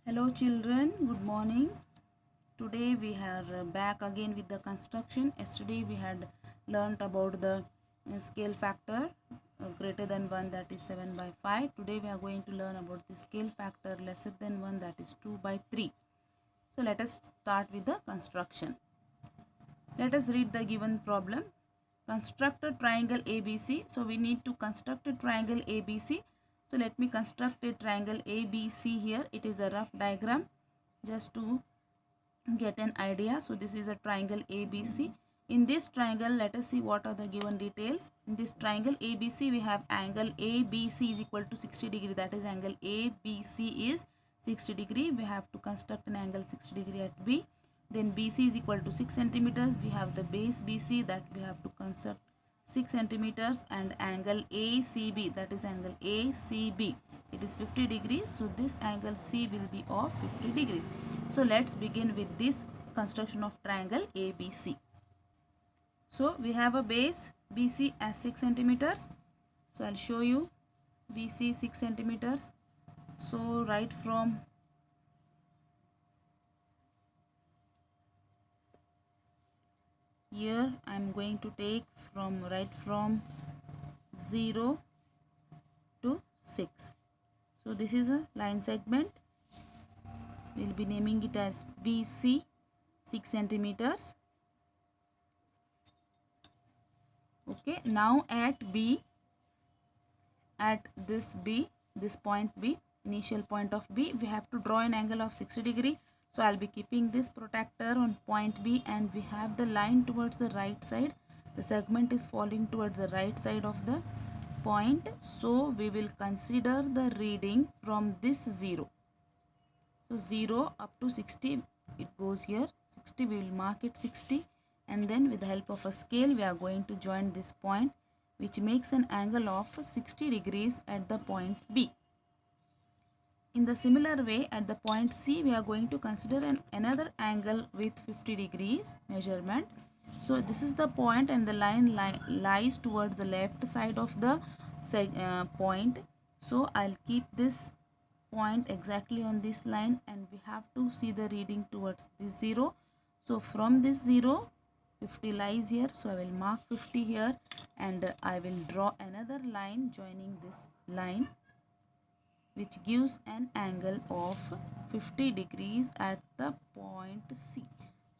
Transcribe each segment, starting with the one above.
Hello children, good morning. Today we are back again with the construction. Yesterday we had learnt about the scale factor greater than 1, that is 7 by 5. Today we are going to learn about the scale factor lesser than 1, that is 2 by 3. So let us start with the construction. Let us read the given problem. Construct a triangle ABC. So we need to construct a triangle ABC. So let me construct a triangle ABC here. It is a rough diagram just to get an idea. So this is a triangle ABC. In this triangle, let us see what are the given details. In this triangle ABC, we have angle ABC is equal to 60 degree. That is angle ABC is 60 degree. We have to construct an angle 60 degree at B. Then BC is equal to 6 centimeters. We have the base BC that we have to construct 6 centimeters, and angle ACB, that is angle ACB, it is 50 degrees. So this angle C will be of 50 degrees. So let's begin with this construction of triangle ABC. So we have a base BC as 6 centimeters. So I'll show you BC 6 centimeters. So right from here I am going to take from 0 to 6. So this is a line segment. We will be naming it as BC 6 centimeters. Okay, now at B, at this B, this point B, initial point of B, we have to draw an angle of 60 degree. So I'll be keeping this protractor on point B, and we have the line towards the right side. The segment is falling towards the right side of the point. So we will consider the reading from this 0. So 0 up to 60, it goes here. 60, we will mark it 60. And then with the help of a scale, we are going to join this point, which makes an angle of 60 degrees at the point B. In the similar way, at the point C, we are going to consider another angle with 50 degrees measurement. So this is the point, and the line lies towards the left side of the point. So I'll keep this point exactly on this line, and we have to see the reading towards this 0. So from this 0, 50 lies here. So I will mark 50 here, and I will draw another line joining this line, which gives an angle of 50 degrees at the point C.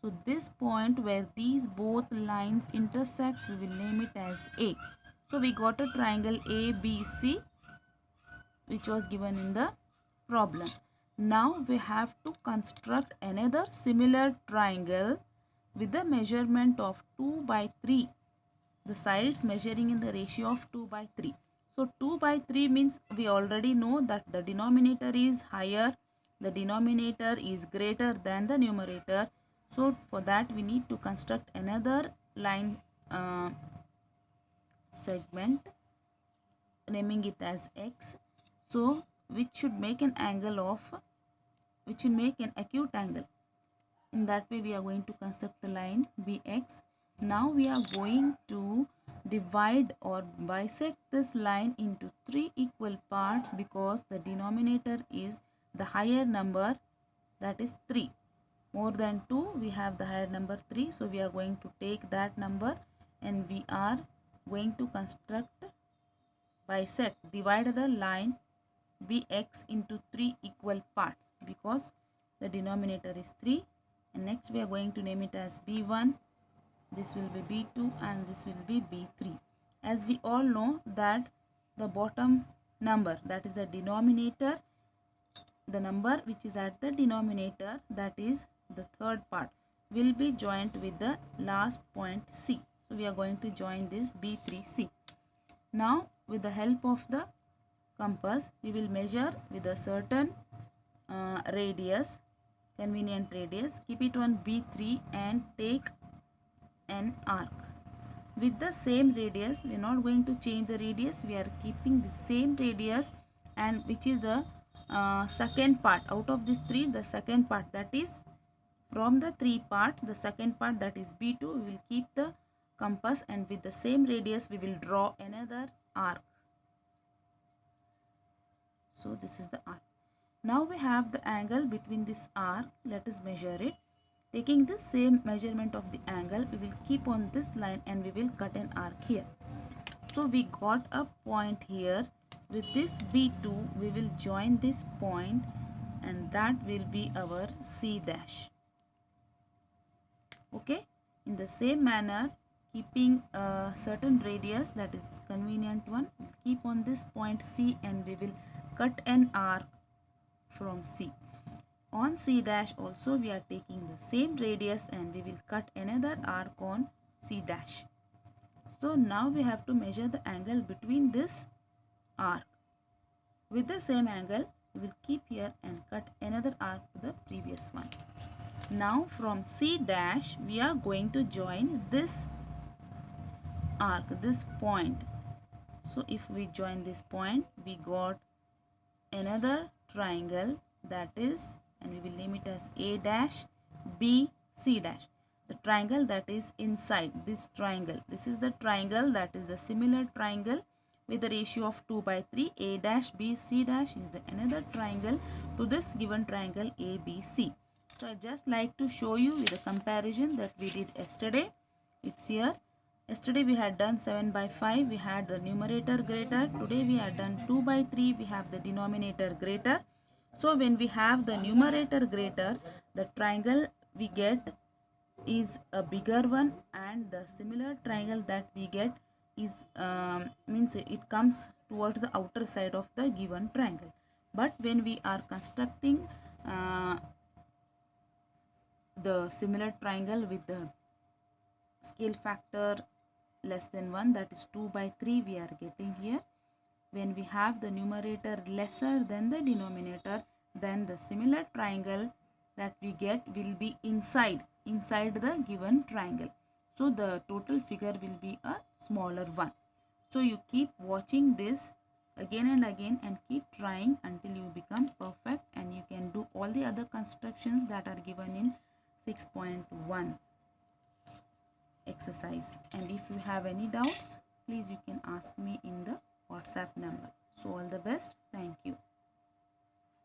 So this point where these both lines intersect, we will name it as A. So we got a triangle ABC, which was given in the problem. Now we have to construct another similar triangle with the measurement of 2 by 3. The sides measuring in the ratio of 2 by 3. So 2 by 3 means we already know that the denominator is higher, the denominator is greater than the numerator. So for that we need to construct another line segment, naming it as X. So which should make an acute angle. In that way we are going to construct the line BX. Now we are going to divide or bisect this line into 3 equal parts, because the denominator is the higher number, that is 3. More than 2, we have the higher number 3. So we are going to take that number, and we are going to divide the line BX into 3 equal parts, because the denominator is 3. And next we are going to name it as B1, this will be B2, and this will be B3. As we all know that the bottom number, that is the denominator, the number which is at the denominator, that is the third part, will be joined with the last point C. So we are going to join this B3C. Now with the help of the compass, we will measure with a certain radius, convenient radius, keep it on B3 and take an arc. With the same radius, we are not going to change the radius, we are keeping the same radius, and which is the second part out of this 3, the second part, that is from the 3 parts, the second part, that is B2, we will keep the compass, and with the same radius we will draw another arc. So this is the arc. Now we have the angle between this arc. Let us measure it. Taking the same measurement of the angle, we will keep on this line and we will cut an arc here. So we got a point here. With this B2, we will join this point and that will be our C dash. Okay, in the same manner, keeping a certain radius, that is convenient one, we'll keep on this point C and we will cut an arc from C. On C dash also we are taking the same radius and we will cut another arc on C dash. So now we have to measure the angle between this arc. With the same angle, we will keep here and cut another arc to the previous one. Now from C dash, we are going to join this arc, this point. So if we join this point, we got another triangle, that is, and we will name it as A dash, B, C dash. The triangle that is inside this triangle. This is the triangle that is the similar triangle with the ratio of 2/3. A dash, B, C dash is the another triangle to this given triangle ABC. So I just like to show you with a comparison that we did yesterday. It's here. Yesterday we had done 7/5. We had the numerator greater. Today we had done 2/3. We have the denominator greater. So when we have the numerator greater, the triangle we get is a bigger one, and the similar triangle that we get is means it comes towards the outer side of the given triangle. But when we are constructing the similar triangle with the scale factor less than 1, that is 2/3 we are getting here. When we have the numerator lesser than the denominator, then the similar triangle that we get will be inside the given triangle. So the total figure will be a smaller one. So you keep watching this again and again and keep trying until you become perfect, and you can do all the other constructions that are given in 6.1 exercise. And if you have any doubts, please you can ask me in the WhatsApp number. So all the best. Thank you.